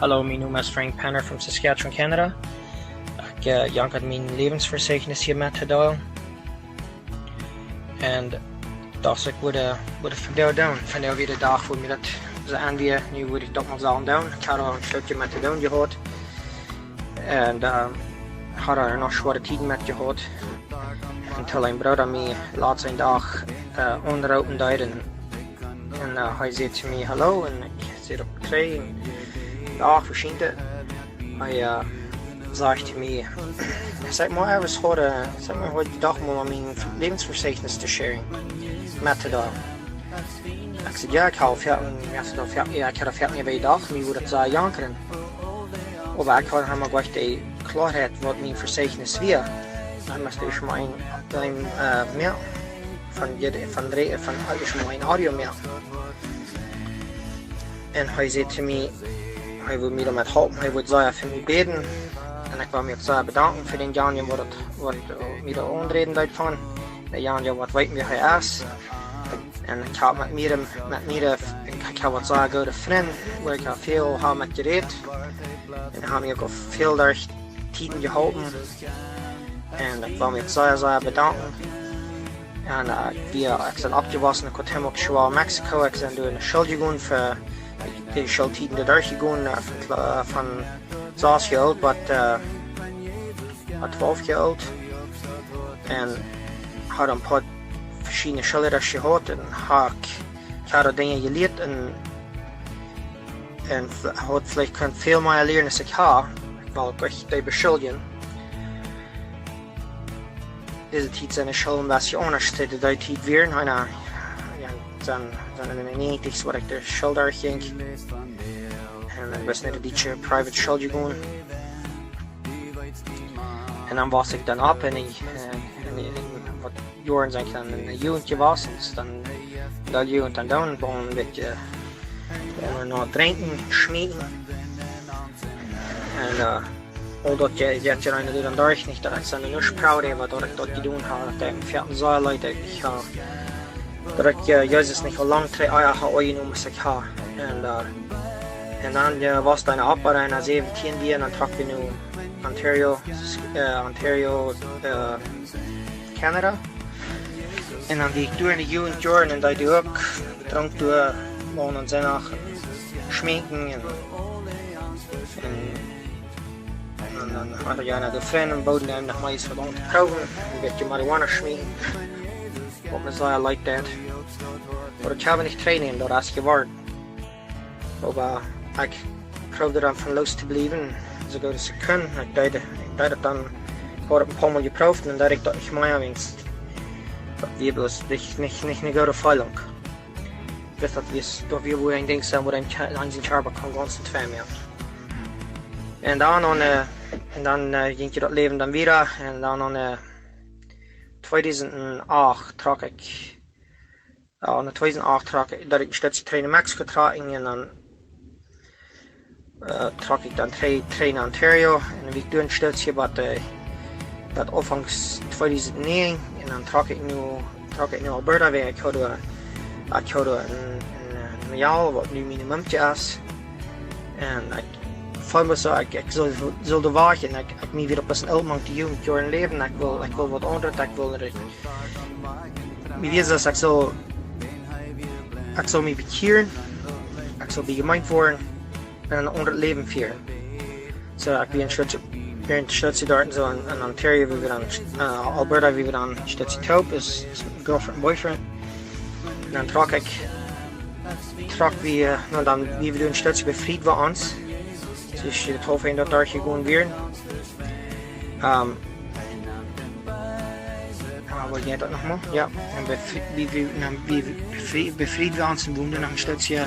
Hallo, mijn naam is Frank Penner from Saskatchewan, Canada. Ik had mijn levensverzekering hier met te doen. En dacht ik wilde vandaag doen. Vandaag weer de dag voor me dat ze aan weer. Nu wil ik dat maar zo doen. Ik had al een stukje met te doen gehad. En had er nog zware tijden met gehad. Until een broeder mij laat zijn dag onderhouden deed. En hij zei te mij hallo. En ik zit op de trein. Ja, verschillende. Hij sagte mir, sag mal, er was heute Tag mal mein Lebensverzeichnis zu sharen. Met da. Ik zei ja, ik had het bij dag, maar hoe dat zou jankeren. Maar ik had helemaal gedacht, die klaarheid wat mijn verzeichnis weer. Dan moest ik maar een meer van alles maar een audio meer. En hij zei te mij, hij wil mij damit helpen, hij wil zeggen voor mij beden. En ik wil me ook zo bedanken voor den Jan wat mij daar ontreden deed van. De Jan wat weet meer hij is. En ik had met mij ik had wat zo'n goede vriend, waar ik veel had met gereed. En hij had me ook veel daar tijden geholpen. En ik wil me ook zo bedanken. En ik ben opgewassen, ik had hem ook zwaar in Mexico, ik ben door een schuld gegaan voor de schuldtijden daar gegaan van 6 jaar oud, wat 12 jaar oud. En had een paar verschillende schulden gehad en ik had er dingen geleerd en had vielleicht veel meer leren als ik had. Ik wil ook echt die beschuldigen. Deze tijd zijn de schulden een beetje anders, die tijd weer. Dan in de 90's wat ik de schuld daar ging. En ik was net een beetje private schuld gegaan. En dan was ik dan op en wat jaren zijn ik dan in de jeugdje was. Dus dan dat jeugd dan doen, gewoon een beetje nog drinken, schmieden. En al dat je er dan door niet, dat ik dan niet proud heb wat ik dat gedaan heb. Dat ik me vierten zaal leid, dat ik Jezus niet al lang 3 jaar had genomen als ik had. En dan was het een apparaat en na 17 weer en dan trok we nu Ontario, Canada. En dan die ik door in de jeugdjaren en dat doe ook drank door, wonen zinnig, schminken en dan had ik naar de vrienden boden en nog maar iets wat om te proeven, een beetje marijuana schminken. Wat me zei, like that. Maar ik heb niet trainen, dat is geworden. Maar ik probeerde dan van los te blijven, zo goed als ik kon. Ik deed het dan, ik had het een paar mal geproefd en dat ik dat niet meer winst. Dat wir bloß nicht eine gute Feilung. Ich weiß, dass wir wohl ein Ding sind, wo ein Scherber kann ganz nicht mehr. Und dann ging ich das Leben dann wieder und dann 2008 trok ik, in 2008 dat ik een stukje trein in Mexico traken en dan trok ik dan trein in Ontario en dan ik doe een stukje wat afhangs 2009 en dan trok ik nu Alberta weer. Ik had een jaar wat nu minimumtje is en ik voel me zo, ik zal de wagen en ik me weer op een uitmaak die jaren leven. Ik wil wat anders, ik wil me weet dat ik zal me bekeren, ik zal bij gemeend worden en een ander leven vieren. Zo ik ben een stukje daar zo in Ontario, wie we dan Alberta, wie we dan een stukje taub is mijn girlfriend en boyfriend. En dan trok we, dan wie we doen een stukje bevrijd bij ons. Dus het hoofd in dat daar gewoon weer. Wat jij dat nogmaals? Ja. En bevrijd we ons en woonden nog een stukje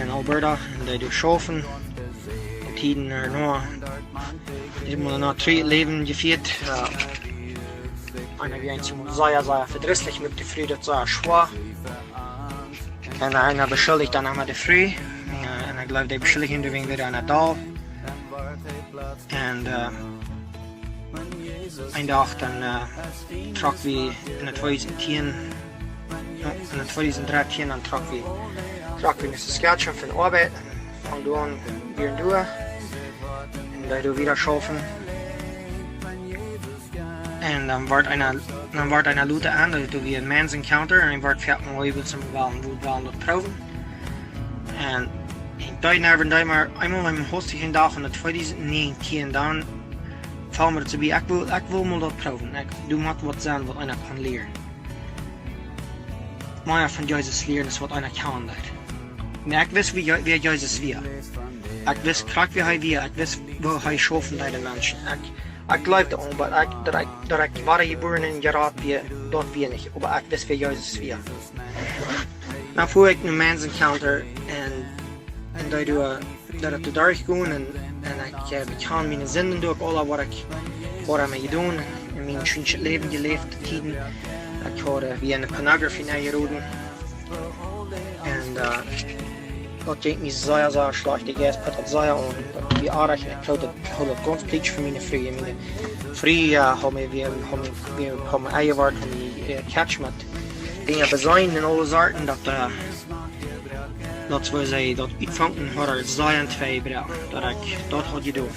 in Alberta. En dat doe schoven. De tijden er nog. Die moeten nog 3 leven gevierd. En dan zijn ze zeer verdrießlich met de vrije, dat is schwaar. En dan beschuldigt dan nog maar de vrije. En ik geloof die beschuldiging doen weer aan het dal. En een dag dan trok we in 2010, in 2013 dan trok we naar Saskatchewan voor de arbeid. fang du an, wieder durch. Und da du wieder schaffen. Und dann wird einer Lute an, dat du wie een Men's Encounter. En dan wordt fertig mal über zum Wahlen dort proben. Und da nerven maar einmal beim hostigen Tag und 2019 dan fallen mir dazu bei, ich will mal dort proben. Du musst was sein, was einer kann lernen. Mehr von Jesus lernen ist, was einer kann. Ich weiß, wie Jesus wir. Ich weiß, wie er wir. Ich weiß, wo er schaffen bei den Menschen. Ich glaube daran, aber ich war geboren in Gerard wie dort wir nicht. Aber ich weiß, wie Jesus wir. Dann fuhr ich einen Men's Encounter und da du durchgehen und ich kann meine Sünden durch alles, was ich mir tun in meinem schönen Leben gelebt Tiden. Ich habe wie eine Pornografie eingeroden. Und Gott schenkt mir sehr schlechte Gäste, hat sehr und wie arg ich glaube, das ganz Plautdietsch für meine Frühe. Meine Frühe haben wir eingewart und die Catch mit Dingen besäuen und alle Sorten, dat we zei dat uitvangen had er zaaiend 2 brauchen. Dat had je doen.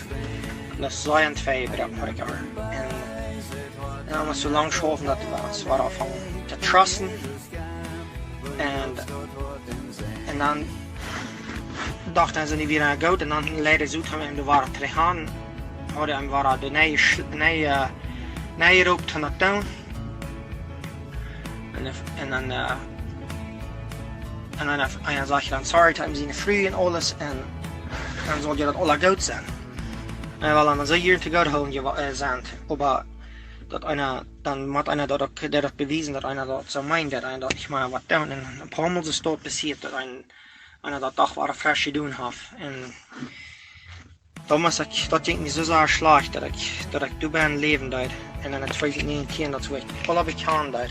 Dat zaaiend 2 brauchen per jaar. En dan was zo lang schaffen dat we waren afhangen te trusten. En dan dachten ze niet weer aan goud. En dan leidden ze uit en de waren teruggaan. Hadden hem waren de nee roep van dat down. En dan zeg je dan sorry times in de free en alles en dan zal je dat alle goed zijn. En wel dan zou je te goed houden zijn, maar dat einer dan moet einer dat bewijzen dat einer dat zo meint dat dat ik maar wat doen en een paar maal is dat passiert dat einer dat dag waar fresh doen heeft en dan was ik dat denk ik zo slecht dat ik doe ben leven daar en dan het 2019 dat we alle bekend daar.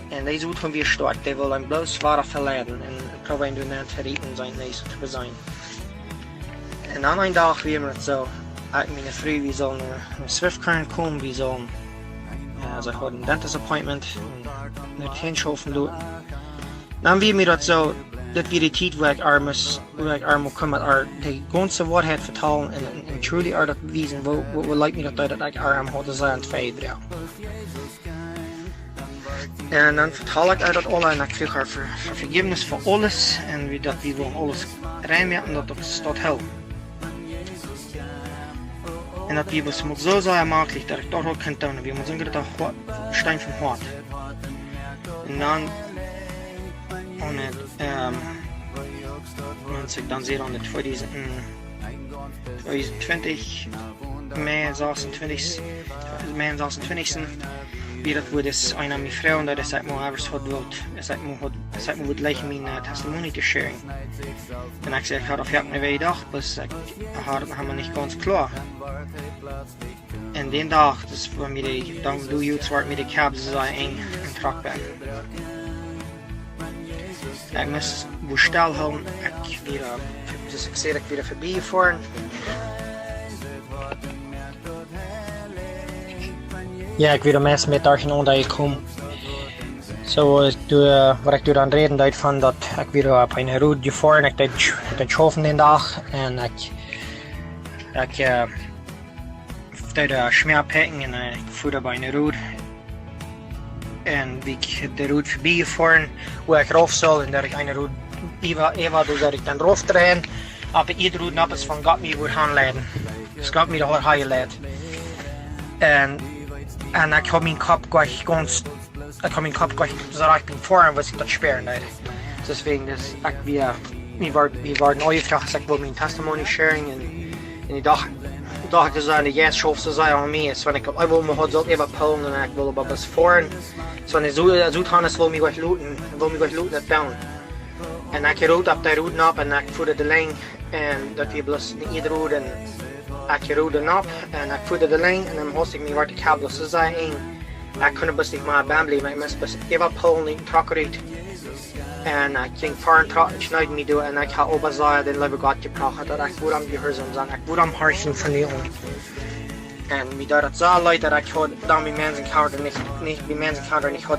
En deze moet weer starten, die wil een bloos zware verleden en proberen doen net verrieten zijn deze te zijn. En dan een dag weer met zo, ik mijn vriend, we zullen naar Swift komen, we zullen, ze hadden een dentist appointment, naar het hinschoven doen. Dan weer met dat zo, dat weer de tijd waar ik er moet komen, met de ganze waarheid vertellen en truly er dat bewijzen, wat lijkt me dat ik er had zijn twee brouw. En dan vertel ik dat alle en ik kreeg haar vergiffenis voor alles en dat we willen alles reinwerken dat het staat houdt. En dat we het moet zo zijn mogelijk dat ik dat ook kan doen. We moeten zeggen dat het stein van hart. En dan als ik dan zie aan de 2020 mei 26 wie dat wordt is een van mijn vrouwen dat is uit mijn ouders had wilt het lijken mijn testimony te sharen en ik zei ik had op een week dag dus ik had het helemaal niet ganz klaar en die dag dus voor mij dan doe je het zwart met de cabs zijn eng en trak ben ik moest wo stil houden ik weer dus ik zei ik weer voorbij voor ja, ik weet meestal met daar geen dat ik kom. Zo, wat ik doe dan reden dat van dat ik weer op een route voor en ik deed schoven die dag en ik deed smeerpekken en ik voerde bij een route en wie ik de route voorbij gefahren, hoe ik eraf zal en dat ik een route Eva dus dat ik dan eraf train, op iedere route op is van God me wordt aanleiden. Dus God me de hele high leidt. En ik heb mijn kop gleich zodat ik ben voor en was ik dat speren deed. Deswegen dus ik we waren nooit gevraagd ik wil mijn testimony sharing en die dag ik zei de yes schoof ze zei aan mij is wanneer ik wil me goed zo even pullen en ik wil op het voor zo en zo gaan is wil me gleich looten het down. En ik rood op de route op en ik voerde de lijn en dat we bloos in iedere route en ik rode op en ik voerde de lijn en dan moest ik me waar de kabel zo zijn en ik kon best niet maar bij blijven ik moest best even pullen in trakker uit en ik ging voor een trakker schneiden me doen en ik had open zijn den leven God gebracht dat ik woord am gehoorzaam zijn ik woord am hartje vernieuwen en me dat zo leid dat ik had dan bij mensen encounter niet had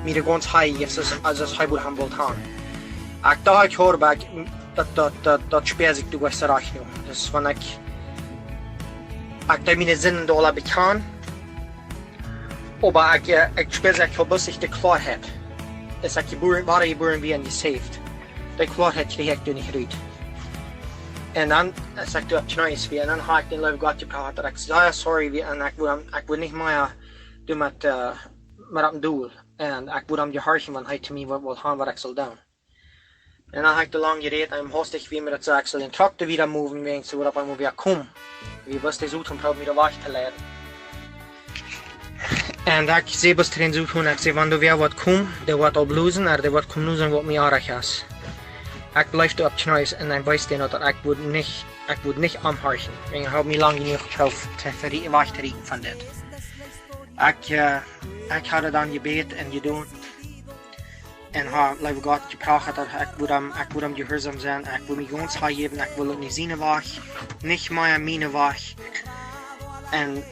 me de ganz high Jesus als hij wil handelt han Ik dacht ik hoor bij dat speelt ik door zijn recht nu. Dus wanneer ik daar mijn zinnen door heb kan, maar ik speel ik heel best de klaarheid. Dus ik je boeren wie en je saved. De klaarheid krijg ik niet uit. En dan zeg ik het nice weer en dan ga ik den lieve God gepraat dat ik zei sorry weer en ik wil niet meer doen met dat doel. En ik wil hem je hartje van hij te mij wil gaan wat ik zal doen. En dan heb ik te lang gereden en hostig wie me dat zei ik zal in tractor weer moven wegen zodat ik weer kom. Wie was de zoet om probeer weer weg te leiden. En dat ik zei best erin zoet en ik zei wanneer weer wat kom, der wordt al bluzen en der wordt komen nu zijn wat mij aardig is. Ik blijf op knuis en ik weet dat ik moet niet aanharken. Ik heb me lang genoeg geproefd te wachten van dit. Ik had het dan gebed en gedaan. En heb lieve God gepraat dat ik moet hem gehoorzaam zijn. Ik wil me gewoon geven, ik wil het niet zien weg. Niet meer mijn weg. En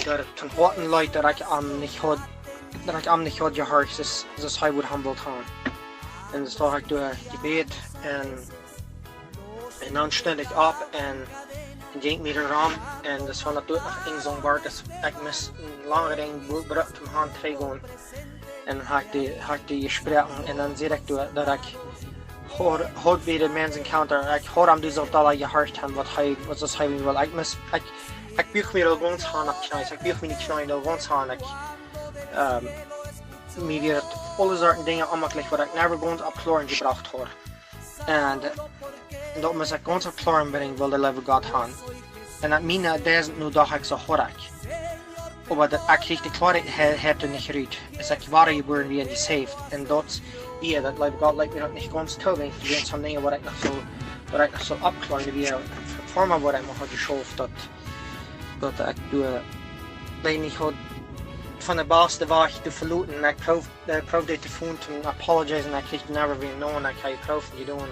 dat het ten harten leidt dat ik hem niet had gehoord. Dus hij wordt humbled gaan. En dus dacht ik door gebed en dan stond ik op en ging me erom en dus van dat doet nog één zo'n woord, dus ik mis een langer een brood om hand te gaan en had die gesproken en dan zie ik dat ik hoor bij de mensen counter, ik hoor hem dus op dat je hart hem wat hij wil, ik buig me al gewoon gaan op knuis, ik buig me niet knuis al gewoon gaan, me weer alle soorten dingen aanmakkelijk wat ik never gewoon op kloren gebracht hoor. En dat moest ik gewoon op kloren brengen wil de lieve God gaan. En dat mijn deze nu dacht ik zo hoor ik. Maar ik kreeg de klaarheid heb er niet geruid. Dus ik was geboren wie en die saved. En dat dat lieve God lijkt me dat niet gewoon stil ben. Er zijn sommige dingen wat ik nog zo opklaren wie voor me wat ik nog had geschoven dat ik doe niet goed van de baas de weg te verloten en ik probeerde te voelen te apologizen en ik kreeg never weer known ik heb probeerd te doen.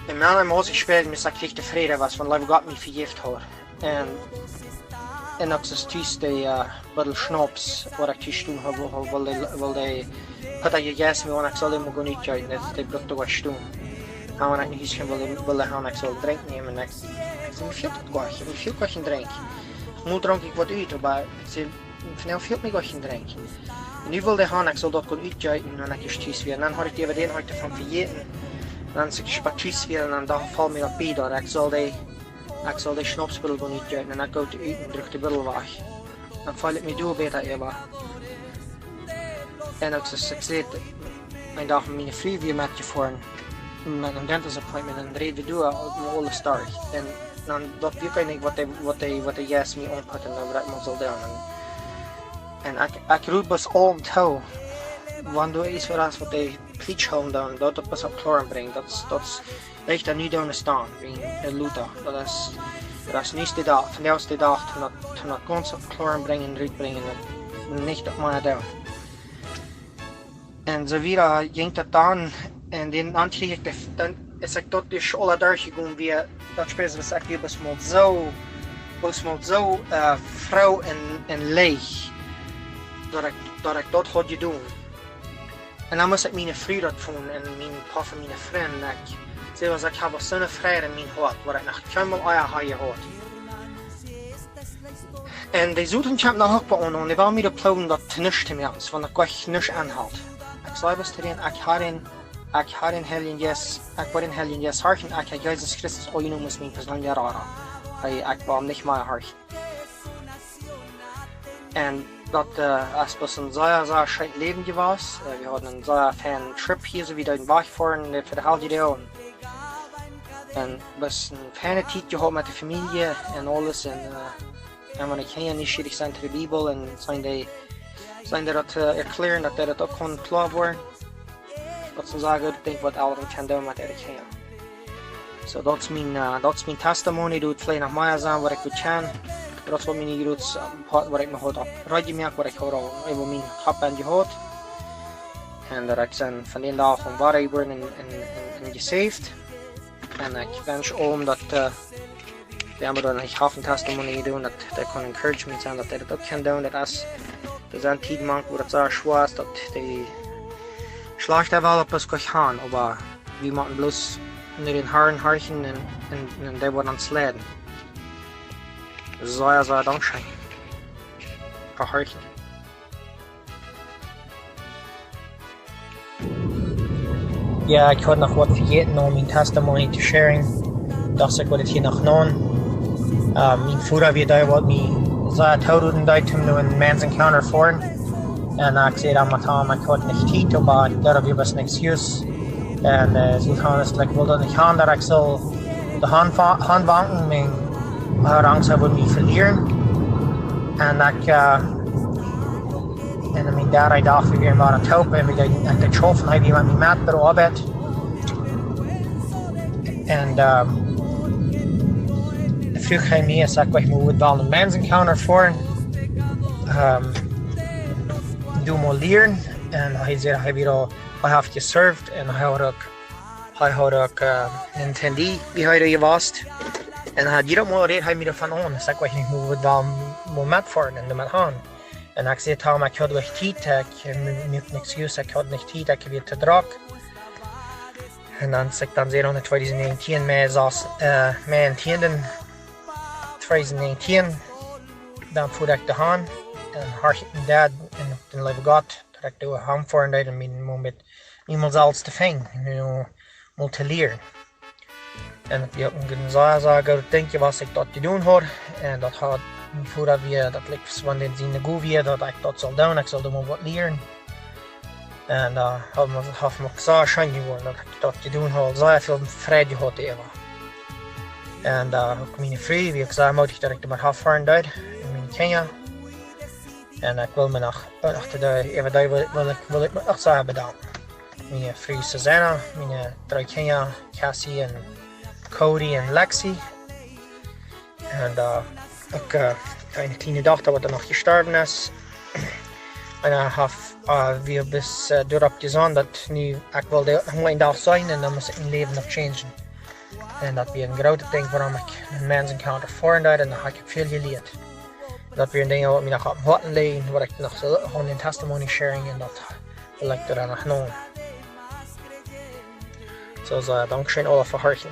En mijn moest ik spelen met ik kreeg de vrede was van lieve God me vergift hoor. En ook zoals thuis de battle schnaps wat ik thuis doen heb wil de had ik gegessen me en ik zal hem gewoon niet uit net de brood te was doen. En wanneer ik niet wil gaan ik zal drink nemen en ik zei me veel kort drink. Nu dronk ik wat uit maar ik zei van veel meer wat drinken. En nu wilde gaan, ik zal dat kunnen uitjuiten en ik is thuis weer. En dan had ik die heute van vergeten. En dan zeg ik thuis weer en dan valt me dat bij dat ik zal de schnapsbuttel gaan uitjuiten en dan ga ik uit en druk de buttel weg. Dan val ik me door bij dat even. En ook zoals ik zei, mijn dag met mijn vriend weer met je voor met een dentist appointment en reden we door op alle start. En dan dat weet ik wat de juist me aanpakt en dan wat ik moet zal doen. En ik roep best om toe, wanneer iets verrast wat de preach home doen, dat het best op kloren brengt. Dat is echt daar niet doen staan, in Luther. Dat is niet de dag, van de dag toen dat ons op kloren brengen en uitbrengen, dat niet op mij doen. En zo weer ging dat dan, en dan kreeg ik dan is ik tot dus alle doorgegaan weer, dat speelt was ik weer best zo vrouw en leeg. Dat ik dat had gedaan. En dan moest ik mijn vriend dat doen en mijn pa en mijn vriend. Ik heb zo'n vrede in mijn hart, waar ik nog helemaal eier had gehad. En die zoeten kwam nog ook bij ons en die wilden mij oplopen dat het niets te mij is, want ik was niets aanhoudt. Ik zei best erin, ik had in Helien Jes harten, ik had Jezus Christus ooit noemen mijn persoonlijke rara. Ik was niet meer hart. En dat was een zeer schön Leben gewas. Wir hatten einen sehr feinen Trip hier, so wie da in Weg fahren für die halbe Jahr. Und was eine feine Zeit gehabt mit der Familie und alles. Und man kann ja nicht schwierig sein zu der Bibel und sein das erklären, dass das auch kann klar werden. Dat is een goed ding wat Elden kan doen met de kan. So dat is mijn testimony. Doe het nog meer zijn wat ik kan. Dat is wat mijn grootste part wat ik me had op radio merk, wat ik had al even mijn hap en gehad. En dat ik zijn van die dag van waar ik word en gesaved. En ik wens om dat we hebben dan een half testimony doen dat kan encouragement zijn dat dat ook kan doen. Dat is een tijd man waar het zo zwaar is dat die Schlecht wel op ons gaan, aber wir machen bloß nur den Haaren harchen und der wird ans Läden. So Dankeschön. Verharchen. Ja, ich hatte noch was vergessen, um mein Testimony zu sharing. Dachte ich, wollte hier noch nennen. Mein Vater wie da wollte mich sehr toll und da zum nur ein Men's Encounter fahren. Und ich sehe am Tag, ich hatte nicht Zeit, aber ich glaube, wir was nichts Use. Und sie haben es, ich wollte nicht haben, dass ich so die Hand wanken, ich hatte Angst, ich würde mich verlieren. Und en mijn derde dag weer maar aan het helpen en ik de school hij weer met mijn maat bearbeidt. En vroeg hij me, zei ik moet wel een Men's Encounter voor. Doe maar leren. En hij zei hij weer al, hij heeft geserved en hij had ook een attendee wie hij er was. En hij had iedere maal reed hij me ervan aan. Zei ik moet wel een maat voor en met gaan. En ik zei tegen hem, ik had echt tijd, ik moet niks use, ik had niet tijd, ik weer te druk. En dan zei ik dan zeer in 2019, mij in tienden 2019, dan voerde ik de hand, en had ik mijn dad, en op de leven God, dat ik de hand voor en dat ik met niemand zelfs te vangen, moet te leren. En ik had een zeggen, denk je wat ik dat te doen had, en dat had voordat we dat van den zien goeie dat ik dat zal doen, ik zal doen wat leren. En had me zo schijn geworden dat ik dat te doen had, zo veel vrede had even. En ook mijn vriend, wie ik zei, moet ik dat ik er maar afvaren deed in mijn Kenia. En ik wil me nog achter de even daar wil ik me echt zo bedanken. Mijn vriend Susanna, mijn drie Kenia, Cassie en Cody en Lexi. En ook een kleine dochter wat er nog gestorven is. En we bis door op gezond dat nu ik wilde een dag zijn en dan moest ik mijn leven nog changen. En dat weer een grote ding waarom ik een Men's Encounter voor en dan heb ik veel geleerd. Dat weer een ding wat me nog op mijn hart liggen, wat ik nog gewoon in testimony sharing en dat wil ik er nog doen. Dus dankzij alle voor hartje.